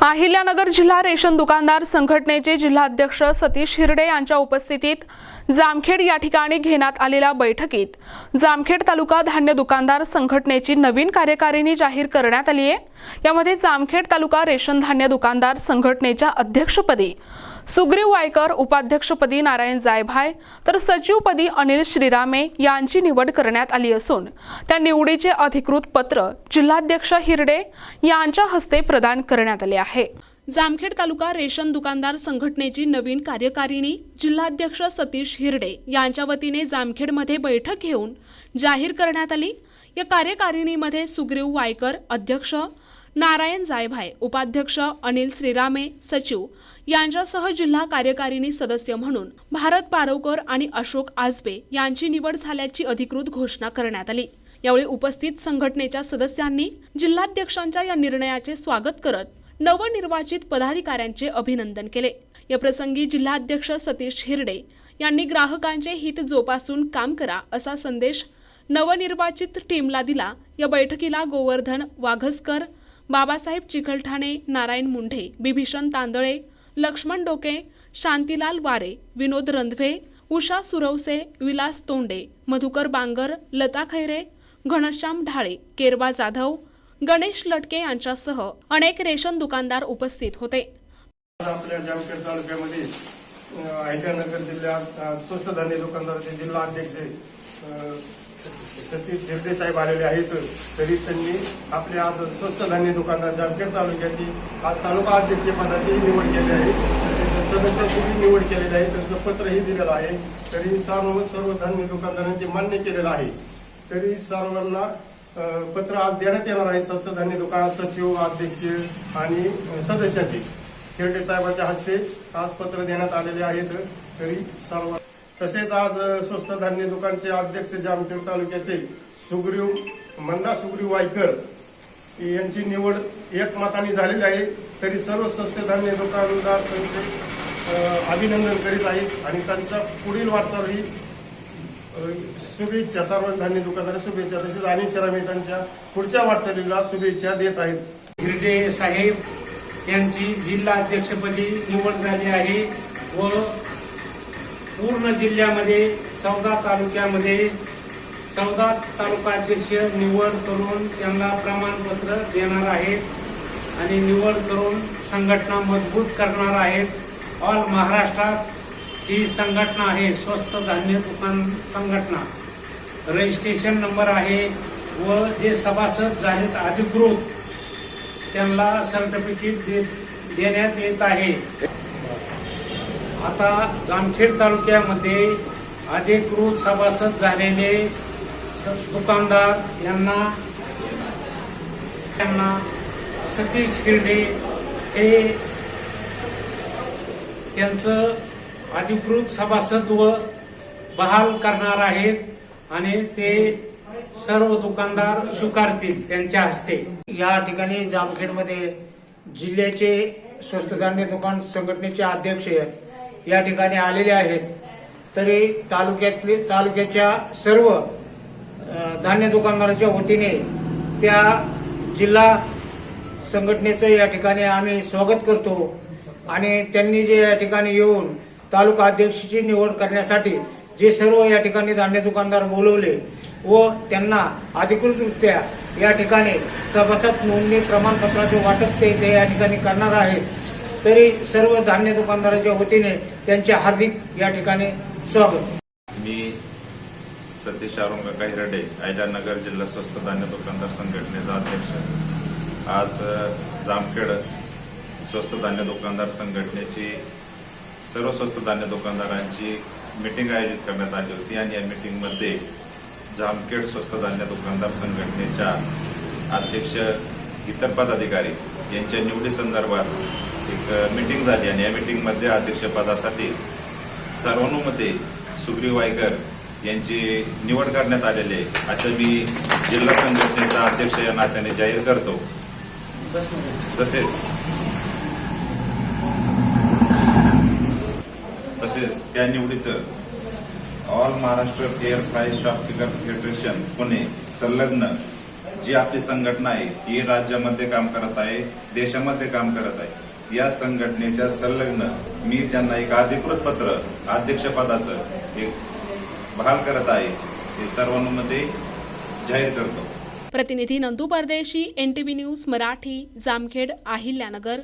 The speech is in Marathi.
अहिल्यानगर जिल्हा रेशन दुकानदार संघटनेचे जिल्हाध्यक्ष सतीश हिरडे यांच्या उपस्थितीत जामखेड या ठिकाणी घेण्यात आलेल्या बैठकीत जामखेड तालुका धान्य दुकानदार संघटनेची नवीन कार्यकारिणी जाहीर करण्यात आली आहे। यामध्ये जामखेड तालुका रेशन धान्य दुकानदार संघटनेच्या अध्यक्षपदी सुग्रीव वायकर, उपाध्यक्षपदी नारायण जायभाय तर सचिवपदी अनिल श्रीरामे यांची निवड करण्यात आली असून त्या निवडीचे अधिकृत पत्र जिल्हाध्यक्ष हिरडे यांच्या हस्ते प्रदान करण्यात आले आहे। जामखेड तालुका रेशन दुकानदार संघटनेची नवीन कार्यकारिणी जिल्हाध्यक्ष सतीश हिरडे यांच्या वतीने जामखेडमध्ये बैठक घेऊन जाहीर करण्यात आली। या कार्यकारिणीमध्ये सुग्रीव वायकर अध्यक्ष, नारायण जायभाय उपाध्यक्ष, अनिल श्रीरामे सचिव यांच्यासह जिल्हा कार्यकारिणी सदस्य म्हणून भारत पारवकर आणि अशोक आजबे यांची निवड झाल्याची अधिकृत घोषणा करण्यात आली। यावेळी उपस्थित संघटनेच्या सदस्यांनी जिल्हाध्यक्षांच्या या निर्णयाचे स्वागत करत नवनिर्वाचित पदाधिकाऱ्यांचे अभिनंदन केले। या प्रसंगी जिल्हाध्यक्ष सतीश हिरडे यांनी ग्राहकांचे हित जोपासून काम करा असा संदेश नवनिर्वाचित टीमला दिला। या बैठकीला गोवर्धन वाघसकर, बाबासाहेब चिखलठाणे, नारायण मुंढे, बिभीषण तांदळे, लक्ष्मण डोके, शांतीलाल वारे, विनोद रंधवे, उषा सुरवसे, विलास तोंडे, मधुकर बांगर, लता खैरे, घनश्याम ढाळे, केरबा जाधव, गणेश लटके यांच्यासह अनेक रेशन दुकानदार उपस्थित होते। आपल्या जामखेड तालुक्यामध्ये अहिल्यानगर जिल्ह्यात स्वस्त धान्य दुकानदाराचे जिल्हा अध्यक्ष सतीश हिरडे साहेब आलेले आहेत। तरी त्यांनी आपले आज स्वस्त धान्य दुकानदार जामखेड तालुक्याची आज तालुका अध्यक्ष पदाची निवड केली आहे। तसेच सदस्याची निवड केलेली आहे, त्यांचं पत्रही दिलेलं आहे। तरी सर्व धान्य दुकानदारांनी मान्य केलेलं आहे। तरी सर्वांना पत्र आज देण्यात येणार आहे। स्वस्त धान्य दुकान सचिव, अध्यक्ष आणि सदस्याचे हिरडे साहेबांच्या हस्ते आज पत्र देण्यात आलेले आहेत। तरी सर्व तसेच आज स्वस्त धान्य दुकानचे अध्यक्ष जामखेड तालुक्याचे सुग्रीव वायकर यांची निवड एकमताने झालेली आहे। तरी सर्व स्वस्त धान्य दुकानदार त्यांचे अभिनंदन करीत आहेत आणि त्यांच्या पुढील वाटचालही शुभेच्छा, सर्व धान्य दुकानदार शुभेच्छा। तसेच अनिल श्रीरामे त्यांच्या पुढच्या वाटचालीला शुभेच्छा देत आहेत। हिरडे साहेब यांची जिल्हा अध्यक्षपदी निवड झाली आहे व पूर्ण जिल्ह्यामध्ये 14 तालुक्यामध्ये 14 तालुका अध्यक्ष निवड करून त्यांना प्रमाणपत्र देणार आहेत आणि निवड करून संघटना मजबूत करणार आहेत। ऑल महाराष्ट्रात ही संघटना आहे स्वस्त धान्य दुकान संघटना, रजिस्ट्रेशन नंबर आहे व जे सभासद झालेत अधिकृत त्यांना सर्टिफिकेट देण्यात येत आहे। आता जामखेड तालुक्यामध्ये अधिकृत सभासद झालेले दुकानदार यांना सतीश हिरडे हे त्यांचं अधिकृत सभासदत्व बहाल करणार आहेत आणि ते सर्व दुकानदार स्वीकारतील त्यांच्या हस्ते। या ठिकाणी जामखेडमध्ये जिल्ह्याचे स्वस्त धान्य दुकान संघटनेचे अध्यक्ष या ठिकाणी आलेले आहेत। तरी तालुक्याच्या सर्व धान्य दुकानदाराच्या वतीने त्या जिल्हा संघटनेचं या ठिकाणी आम्ही स्वागत करतो आणि त्यांनी जे या ठिकाणी येऊन तालुका अध्यक्षाची निवड करण्यासाठी जे सर्व या ठिकाणी धान्य दुकानदार बोलवले व त्यांना अधिकृतरित्या या ठिकाणी सभासद नोंदणी प्रमाणपत्राचे वाटप ते या ठिकाणी करणार आहेत। तरी सर्व धान्य दुकानदाराच्या वतीने त्यांचे हार्दिक या ठिकाणी स्वागत। मी सतीश औरंगाबाद हिरडे, अहिल्यानगर जिल्हा स्वस्त धान्य दुकानदार संघटनेचा अध्यक्ष आज जामखेड स्वस्त धान्य दुकानदार संघटनेची सर्व स्वस्त धान्य दुकानदारांची मीटिंग आयोजित करण्यात आली होती आणि या मीटिंगमध्ये जामखेड स्वस्त धान्य दुकानदार संघटनेच्या अध्यक्ष, इतर पदाधिकारी यांच्या निवडी संदर्भात एक मीटिंग झाली आणि या मीटिंगमध्ये अध्यक्षपदासाठी सर्वानुमते सुग्रीव वायकर यांची निवड करण्यात आलेली आहे असं मी जिल्हा संघटनेचा अध्यक्ष या नात्याने जाहीर करतो। तसेच त्या निवडीचं all Maharashtra air fry shopkeeper federation Pune संलग्न जी आपली संघटना आहे ही राज्यामध्ये काम करत आहे, देशामध्ये काम करत आहे. या संघटनेच्या संलग्न मी त्यांना एक अधिकृत पत्र अध्यक्षपदाचं एक बहाल करत आहे, हे सर्वांमध्ये जाहीर करतो. प्रतिनिधी नंदू परदेशी, NTV न्यूज मराठी, जामखेड, अहिल्यानगर.